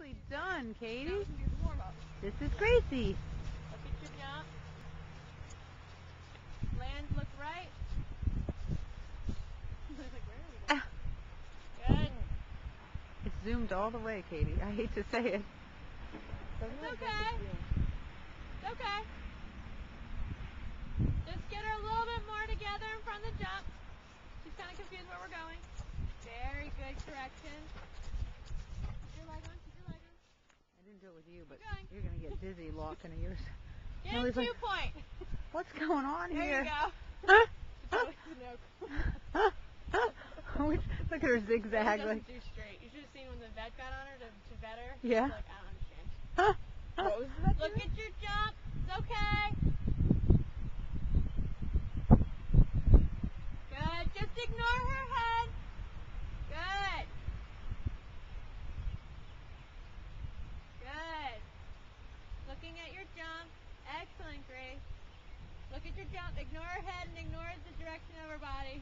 nicely done, Katie. Now we can do the warm-up. This is Gracie. Look at your jump. Land, look right. Like, where are we going? Good. It's zoomed all the way, Katie. I hate to say it. It's okay. It's okay. Just get her a little bit more together in front of the jump. She's kind of confused where we're going. Very good correction. Keep your leg on, keep your leg on. I didn't do it with you, but Keep going. you're going to get dizzy locking of yours. Get No, in he's like, 2 point. what's going on There here? you go. Look at her zigzag. It Like, doesn't do straight. You should have seen when the vet got on her to vet her. Yeah. She's like, I don't understand. what was Look at your jump. It's okay. Good. Just ignore her head. Good. Good. Looking at your jump. Excellent, Grace. Look at your jump. Ignore her head and ignore the direction of her body.